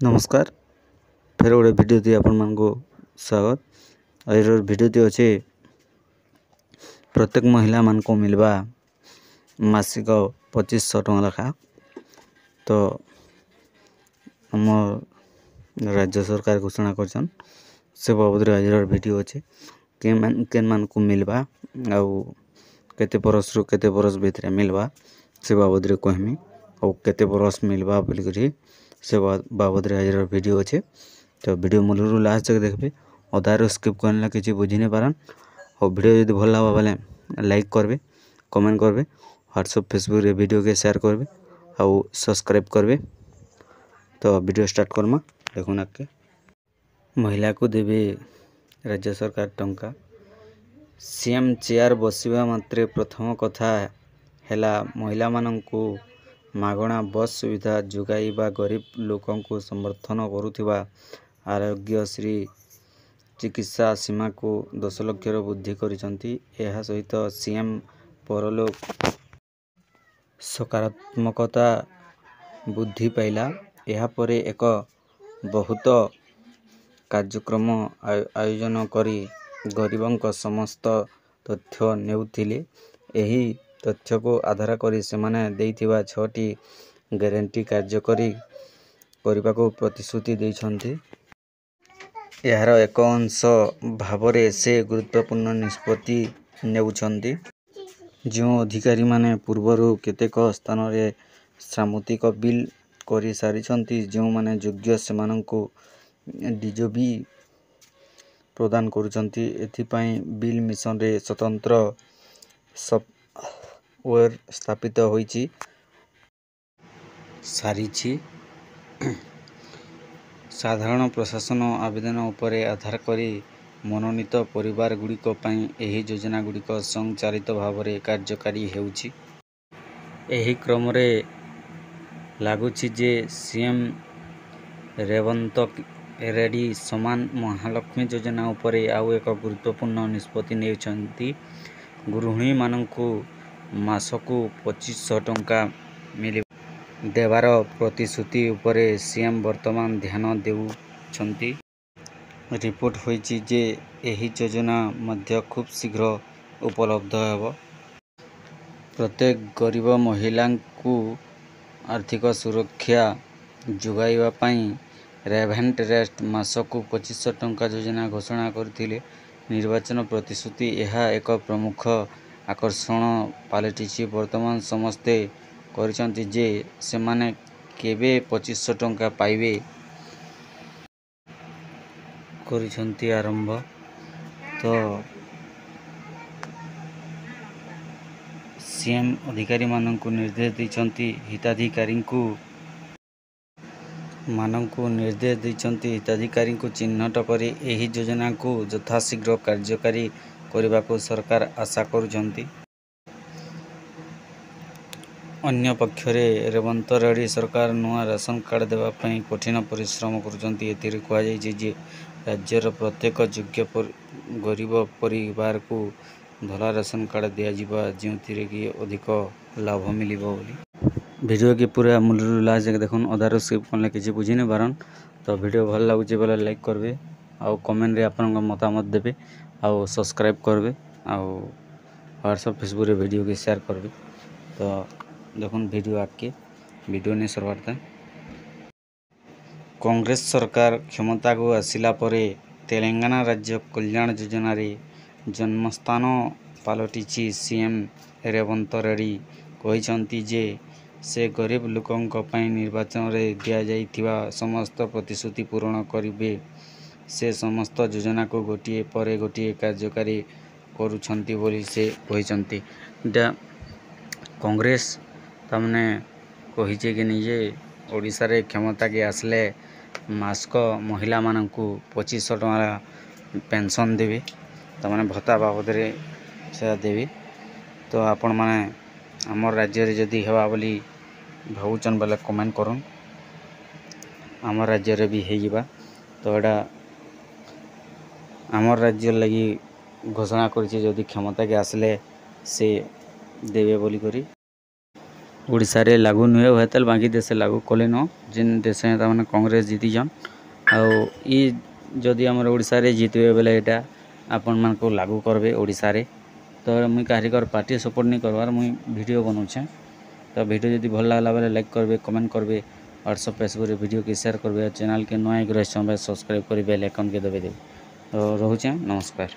नमस्कार फिर गोटे भिडियो आपण मानक स्वागत। आज भिडियो अच्छे प्रत्येक महिला मान को मिलवा मासिक 2500 टଙ୍କା लेखा। तो आम राज्य सरकार घोषणा कर से बाबद आज भिडियो अच्छे केन मान को मिलवा आउ केते बरस रु केते बरस भितर मिलवा से बाबद कहमी और केते बरस मिलवा बोलिक से बाबद आज वीडियो अच्छे। तो वीडियो मूलर लास्ट तक देखबे अधार स्किप करना किसी बुझी नहीं पारन और वीडियो जो भल लगा बोले लाइक करबे कमेंट करबे व्हाट्सएप फेसबुक रे वीडियो के शेयर करबे और सब्सक्राइब करबे। तो वीडियो स्टार्ट करमा देखुन के महिला को देवे राज्य सरकार टंका सीएम चेयर बसिबा मात्रे प्रथम कथा हैला महिला माननकू मागणा बस सुविधा जोगाइबा गरीब लोकों को समर्थन करुथिबा आरोग्यश्री चिकित्सा सीमा को 10 लाख वृद्धि करिसंती। एहा सहित सीएम परलोक सकारात्मकता वृद्धि पाइला। एहा परे एक बहुत कार्यक्रम आयोजन करी गरीबों समस्त तथ्य नेउथिले। एही तथ्य को आधार करी सेमाने देइथिबा 6टी गारंटी कार्यकरी करने को प्रतिश्रुति देइछन्ति। यार एक अंश भावरे से गुरुत्वपूर्ण निष्पत्ति नेउछन्ति। जो अधिकारी माने पूर्वरु केतेक स्थान रे सामुतिक बिल करी सारिछन्ति जो माने योग्य सेमानंकु डीजोबी प्रदान करुछन्ति। एथिपाई बिल मिशन रे स्वतंत्र सॉफ्टवेयर स्थापित होईछि सारिछि। साधारण प्रशासन आवेदन उपरे आधार करी मनोनीत परिवार गुड़िक पई एही योजना गुड़िक संचालित भावरे कार्यकारी हेउछि। एही क्रम रे लागुछि जे सीएम रेवंत रेड्डी समान महालक्ष्मी योजना उपरे आउ एक गुरुत्वपूर्ण निष्पत्ति नेउछन्ति। गृहिणी माननकु मासकु 2500 टଙ୍କା मिली देवार प्रतिश्रुति उपरे सीएम वर्तमान ध्यान देउछन्ति। रिपोर्ट होईछि जे एही योजना मध्य खूब शीघ्र उपलब्ध हेबो। प्रत्येक गरीब महिला को आर्थिक सुरक्षा जोगाइबा पई रेवेंट रेस्ट मासकु 2500 टଙ୍କା योजना घोषणा करथिले। निर्वाचन प्रतिश्रुति यह एक प्रमुख आकर्षण पालटिछि। वर्तमान समस्ते करिसंति जे सेमाने केबे 2500 टଙ୍କା पाइबे करिसंति आरंभ। तो सीएम अधिकारी माननकु निर्देश दैछन्ति हिताधिकारी को चिन्हट करी एही योजना को यथाशीघ्र कार्यकारी करने को सरकार आशा करुछन्ति। अन्य पक्षरे रेवंत रेड्डी सरकार नुआ राशन कार्ड देवा पई कठिन परिश्रम करुछन्ति। एथिरे कुआ जायछि जे राज्यर प्रत्येक योग्य गरीब परिवार को धला राशन कार्ड दिया जिबा जेउथिरे कि अधिक लाभ मिलिबो बोली। वीडियो के पूरा मूल लास्ट जक देखुन अधार स्किप करले किछि बुझी नै पारन। तो वीडियो भल लागुछि बोले लाइक करबे आउ कमेंट रे आपन मतामत देबे आउ सब्सक्राइब करबे आउ व्हाट्सएप फेसबुक रे वीडियो के शेयर करबे। तो देखुन वीडियो आके वीडियो ने सरवारता कांग्रेस सरकार क्षमता को आसिला परे तेलंगाना राज्य कल्याण योजना रे जन्मस्थान पालटिछि। सीएम रेवंत रेड्डी कहिसंति जे से गरीब लोकों पई निर्वाचन रे दिया जाइथिबा समस्त प्रतिश्रुति पूर्ण करिवे। से समस्त योजना को गोटिए परे गोटिए कार्यकारी करुछन्ति बोली से कहिसंति। कांग्रेस तमने कहिचे कि निजे ओडिसा रे क्षमता के आसले मास्क महिला माननकु 2500 टଙ୍କା पेंशन देबे तमने भत्ता बाबद रे से देबे। तो आपण माने हमर राज्य रे जदी हेबा बोली भावुचन बेले कमेंट करन हमर राज्य रे भी हे जिबा। तो एडा हमर राज्य लगी घोषणा करछि जदी क्षमता के आसले से देबे बोली करी। ओडिशा रे लागू नुहे होतेल बाकी देश लागू कले न जिन देश ताମାନେ कांग्रेस जीतिजन आउ ई जदि हमर ओडिशा रे जीतबे बेले एटा आपन मान को लागू करबे ओडिशा रे तो मुई कारिकर पार्टी सपोर्ट नहीं करवार मुई वीडियो बनाउछे तो वीडियो जदि भल लागला बेले लाइक करबे कमेंट करबे व्हाट्सएप फेसबुक रे वीडियो के शेयर करबे चैनल के नया सब्सक्राइब करबे बेल आइकन के दबे दे तो रहउछे नमस्कार।